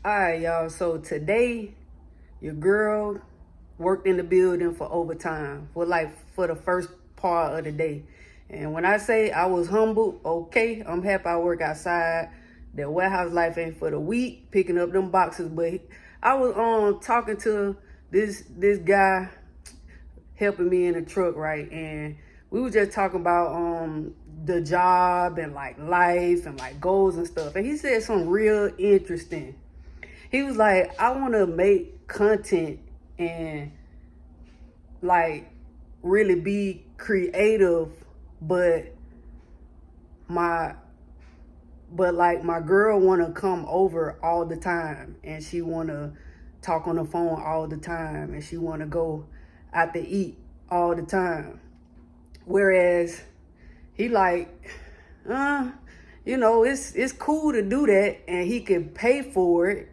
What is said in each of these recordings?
All right, y'all. So today, your girl worked in the building for overtime for the first part of the day. And when I say I was humbled, okay, I'm happy I work outside. That warehouse life ain't for the weak, picking up them boxes. But I was talking to this guy helping me in the truck, right? And we were just talking about the job and like life and like goals and stuff. And he said something real interesting. He was like, I want to make content and like really be creative, but my my girl want to come over all the time, and she want to talk on the phone all the time, and she want to go out to eat all the time. Whereas he like, it's cool to do that, and he can pay for it.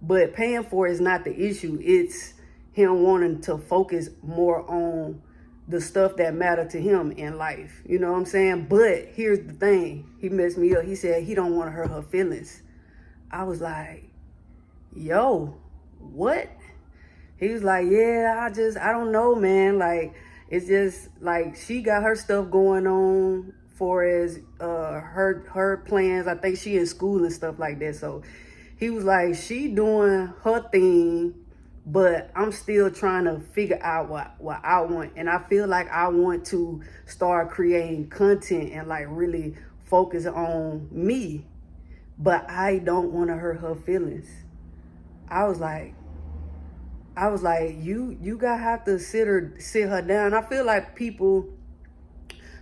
But paying for it is not the issue. It's him wanting to focus more on the stuff that matter to him in life. You know what I'm saying? But here's the thing. He messed me up. He said he don't want to hurt her feelings. I was like, yo, what? He was like, yeah, I don't know, man. Like, it's just like she got her stuff going on for as her plans. I think she in school and stuff like that. So he was like, she doing her thing, but I'm still trying to figure out what I want. And I feel like I want to start creating content and like really focus on me, but I don't want to hurt her feelings. I was like, you gotta have to sit her down. I feel like people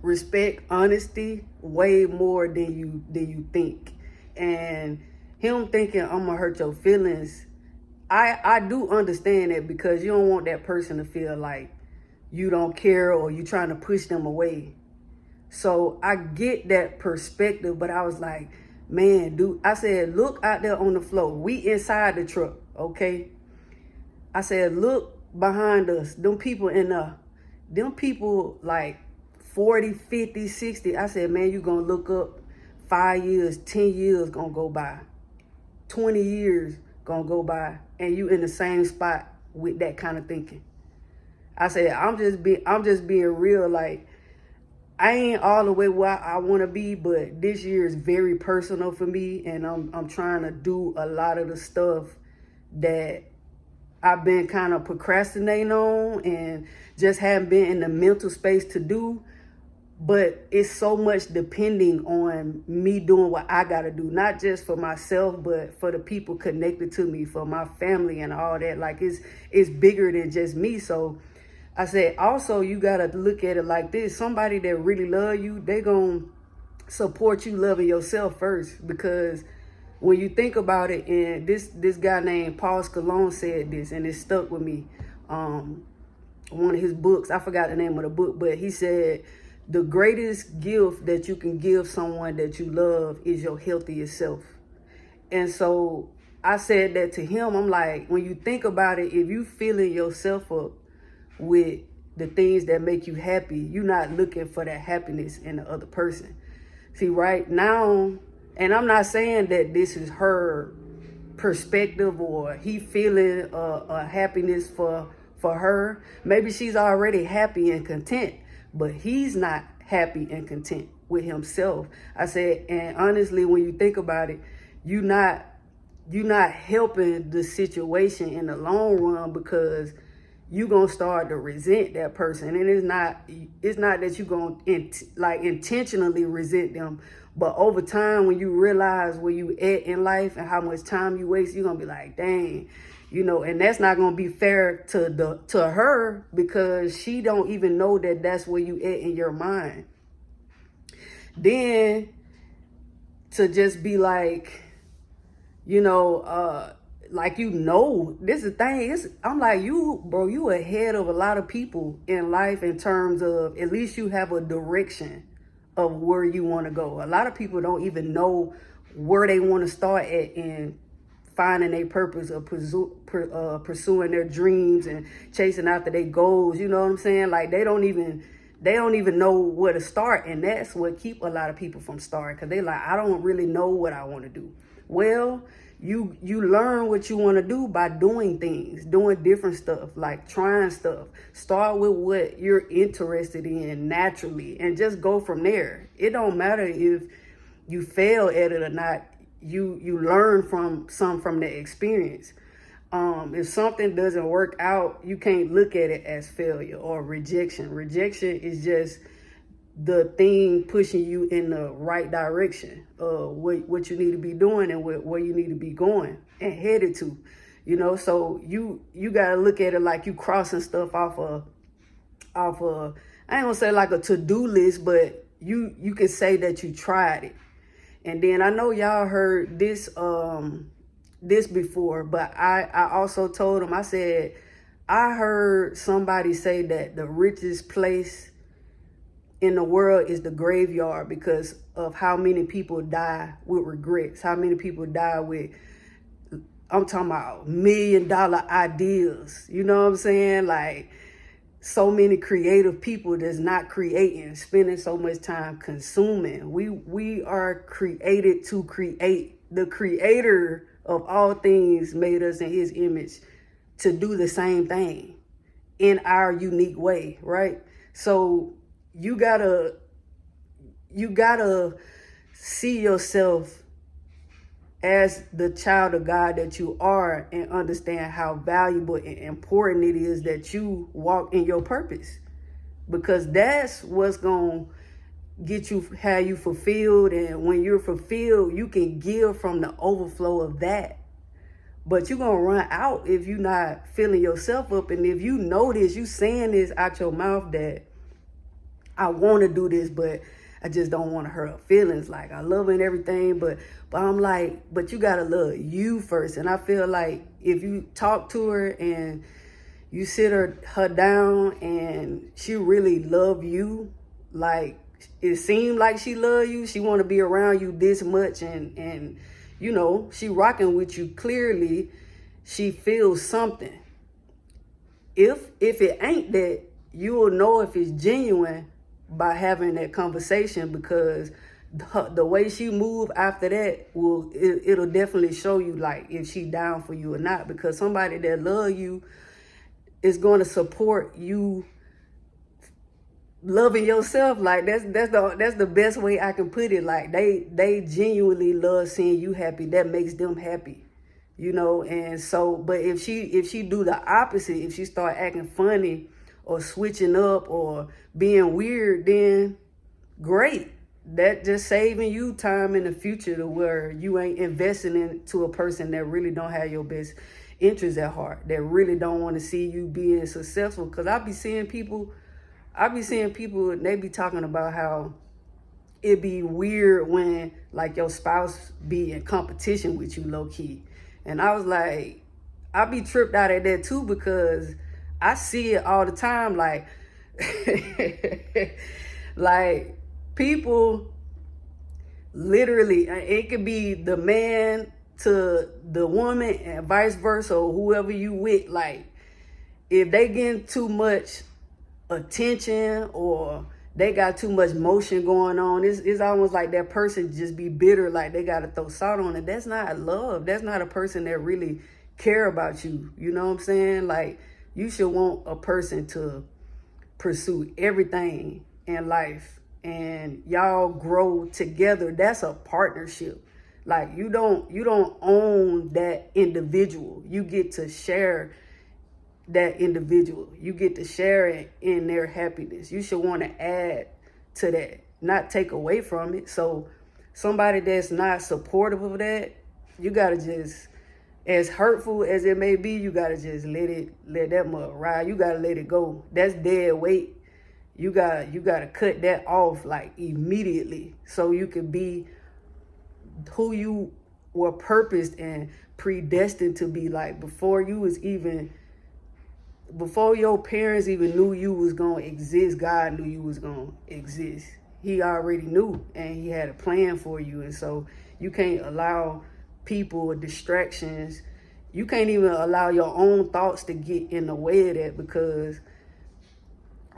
respect honesty way more than you think. And him thinking I'm gonna hurt your feelings, I do understand that, because you don't want that person to feel like you don't care or you trying to push them away. So I get that perspective, but I was like, man, dude, I said, look out there on the floor. We inside the truck, okay? I said, look behind us. Them people like 40, 50, 60. I said, man, you gonna look up 5 years, 10 years gonna go by. 20 years gonna go by, and you in the same spot with that kind of thinking. I said, I'm just being real. Like, I ain't all the way where I want to be, but this year is very personal for me, and I'm trying to do a lot of the stuff that I've been kind of procrastinating on and just haven't been in the mental space to do. But it's so much depending on me doing what I got to do, not just for myself, but for the people connected to me, for my family and all that. Like, it's bigger than just me. So I said, also, you got to look at it like this. Somebody that really love you, they going to support you loving yourself first. Because when you think about it, and this guy named Paul Scalone said this, and it stuck with me. One of his books, I forgot the name of the book, but he said, the greatest gift that you can give someone that you love is your healthiest self. And so I said that to him. I'm like, when you think about it, if you filling yourself up with the things that make you happy, you're not looking for that happiness in the other person. See, right now, and I'm not saying that this is her perspective or he feeling a happiness for her. Maybe she's already happy and content, but he's not happy and content with himself. I said, and honestly, when you think about it, you're not helping the situation in the long run, because you're gonna start to resent that person. And it's not that you're gonna intentionally resent them, but over time, when you realize where you at in life and how much time you waste, you're gonna be like, dang. And that's not gonna be fair to her, because she don't even know that that's where you at in your mind. Then to just be like, this is the thing. I'm like, you ahead of a lot of people in life in terms of, at least you have a direction of where you want to go. A lot of people don't even know where they want to start at in finding a purpose of pursuing their dreams and chasing after their goals. You know what I'm saying? Like, they don't even know where to start. And that's what keep a lot of people from starting, because they like, I don't really know what I want to do. Well, You learn what you want to do by doing things, doing different stuff, like trying stuff. Start with what you're interested in naturally and just go from there. It don't matter if you fail at it or not. You learn from the experience. If something doesn't work out, you can't look at it as failure or rejection. Rejection is just the thing pushing you in the right direction of what you need to be doing and where you need to be going and headed to. So you gotta look at it like you crossing stuff off a I ain't gonna say like a to-do list, but you can say that you tried it. And then I know y'all heard this before, but I also told them, I said, I heard somebody say that the richest place in the world is the graveyard because of how many people die with regrets, how many people die with, I'm talking about $1 million ideas. You know what I'm saying? Like, so many creative people that's not creating, spending so much time consuming. We are created to create. The creator of all things made us in his image to do the same thing in our unique way, right? So you gotta see yourself as the child of God that you are and understand how valuable and important it is that you walk in your purpose, because that's what's gonna have you fulfilled. And when you're fulfilled, you can give from the overflow of that. But you're gonna run out if you're not filling yourself up. And if you notice you saying this out your mouth that I want to do this, but I just don't want to hurt her feelings. Like, I love her and everything, but I'm like, but you gotta love you first. And I feel like if you talk to her and you sit her down and she really love you, like it seemed like she love you, she want to be around you this much, and she rocking with you, clearly she feels something. If it ain't that, you will know if it's genuine by having that conversation, because the way she move after that it'll definitely show you like if she down for you or not. Because somebody that love you is going to support you loving yourself. Like that's the best way I can put it. Like they genuinely love seeing you happy. That makes them happy, and so, but if she do the opposite, if she start acting funny or switching up or being weird, then great. That just saving you time in the future to where you ain't investing into a person that really don't have your best interests at heart, that really don't want to see you being successful. Because I be seeing people and they be talking about how it be weird when like your spouse be in competition with you low key. And I was like, I be tripped out at that too, because I see it all the time. Like, like people literally, it could be the man to the woman and vice versa, or whoever you with. Like, if they getting too much attention or they got too much motion going on, it's almost like that person just be bitter, like they got to throw salt on it. That's not love. That's not a person that really care about you. You know what I'm saying? Like, you should want a person to pursue everything in life and y'all grow together. That's a partnership. Like, you don't own that individual. You get to share that individual. You get to share it in their happiness. You should want to add to that, not take away from it. So somebody that's not supportive of that, you gotta just, as hurtful as it may be, you gotta just let that mug ride. You gotta let it go. That's dead weight. You gotta cut that off like immediately, so you can be who you were purposed and predestined to be. Like, before your parents even knew you was gonna exist, God knew you was gonna exist. He already knew, and he had a plan for you. And so you can't allow people or distractions. You can't even allow your own thoughts to get in the way of that, because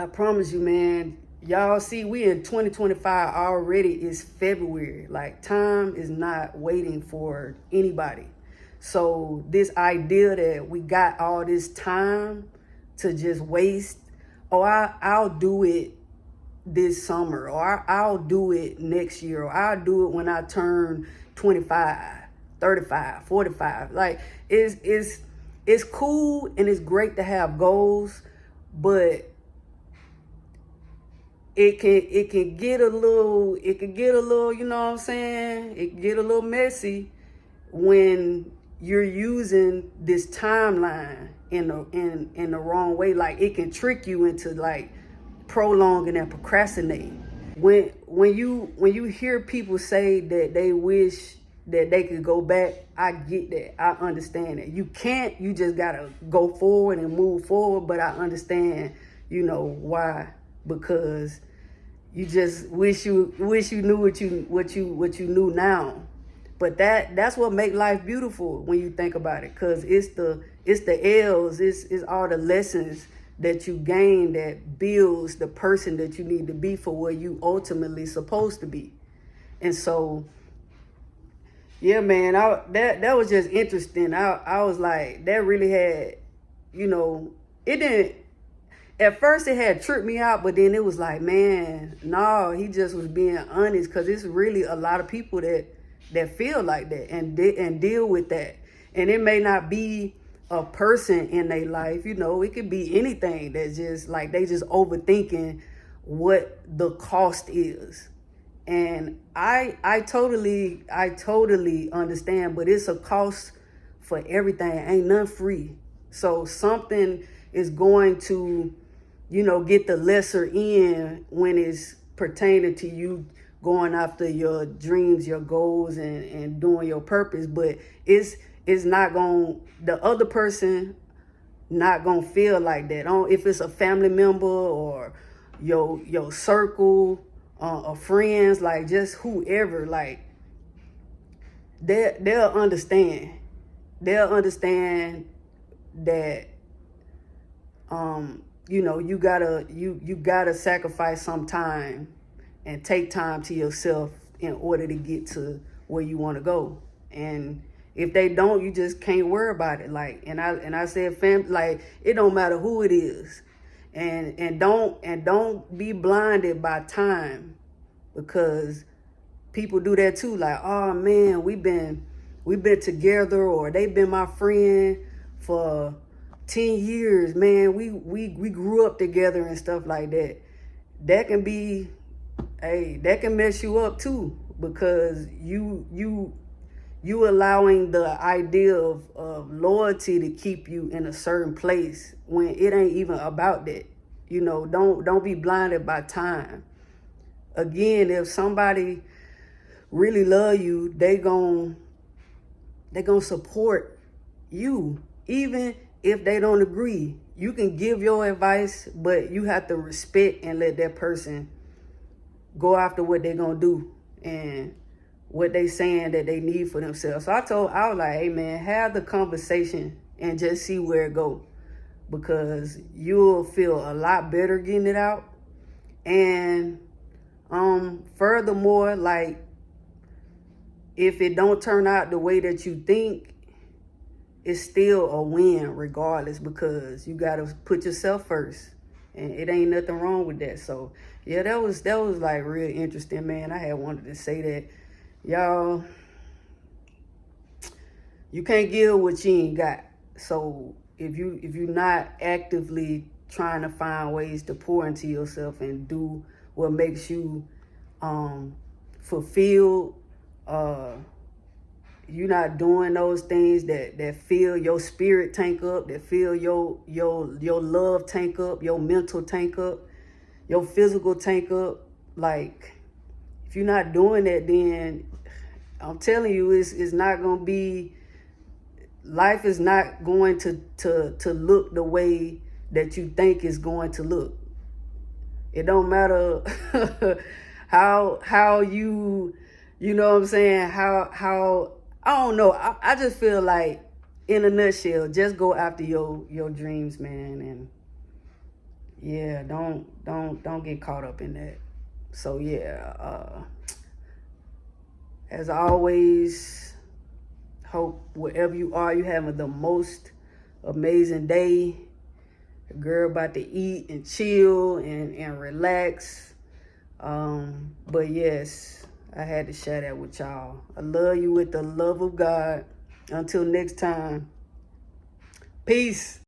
I promise you, man, y'all see, we in 2025 already. Is February. Like, time is not waiting for anybody. So this idea that we got all this time to just waste, or I'll do it this summer, or I'll do it next year, or I'll do it when I turn 25, 35, 45. Like it's cool and it's great to have goals, but it can get a little, you know what I'm saying? It can get a little messy when you're using this timeline in the wrong way. Like it can trick you into like prolonging and procrastinating. When you hear people say that they wish that they could go back, I get that. I understand that. You can't, you just gotta go forward and move forward, but I understand, you know, why. Because you just wish you knew what you knew now. But that's what make life beautiful when you think about it, because it's the L's, it's all the lessons that you gain that builds the person that you need to be for where you ultimately supposed to be. And so, yeah, man, that was just interesting. I was like, that really had, you know, it didn't. At first, it had tripped me out, but then it was like, man, no, he just was being honest, because it's really a lot of people that feel like that and deal with that. And it may not be a person in their life, you know, it could be anything that's just like they just overthinking what the cost is. And I totally understand, but it's a cost for everything. Ain't none free. So something is going to, you know, get the lesser end when it's pertaining to you going after your dreams, your goals, and doing your purpose. But it's not going, the other person not going to feel like that. If it's a family member or your circle of friends, like just whoever, like they'll understand. They'll understand that you know, you gotta sacrifice some time and take time to yourself in order to get to where you want to go. And if they don't, you just can't worry about it. Like, and I said, fam, like, it don't matter who it is, and don't be blinded by time, because people do that too. Like, oh man, we've been together, or they've been my friend for 10 years, man. We grew up together and stuff like that. That can be, hey, that can mess you up too, because you allowing the idea of loyalty to keep you in a certain place when it ain't even about that. You know, don't be blinded by time. Again, if somebody really love you, they gon' support you, even if they don't agree. You can give your advice, but you have to respect and let that person go after what they're gonna do and what they saying that they need for themselves. So I was like, hey man, have the conversation and just see where it go, because you'll feel a lot better getting it out. And furthermore, like, if it don't turn out the way that you think, it's still a win regardless, because you gotta put yourself first, and it ain't nothing wrong with that. So yeah, that was like real interesting, man. I had wanted to say that, y'all. You can't give what you ain't got. So if you're not actively trying to find ways to pour into yourself and do what makes you fulfilled, you're not doing those things that fill your spirit tank up, that fill your love tank up, your mental tank up, your physical tank up. Like, if you're not doing that, then I'm telling you, it's not gonna be, life is not going to look the way that you think it's going to look. It don't matter how you know what I'm saying, how I don't know. I just feel like, in a nutshell, just go after your dreams, man. And yeah, don't get caught up in that. So yeah, as always, Hope wherever you are, you having the most amazing day. The girl about to eat and chill and relax. But yes, I had to share that with y'all. I love you with the love of God. Until next time, peace.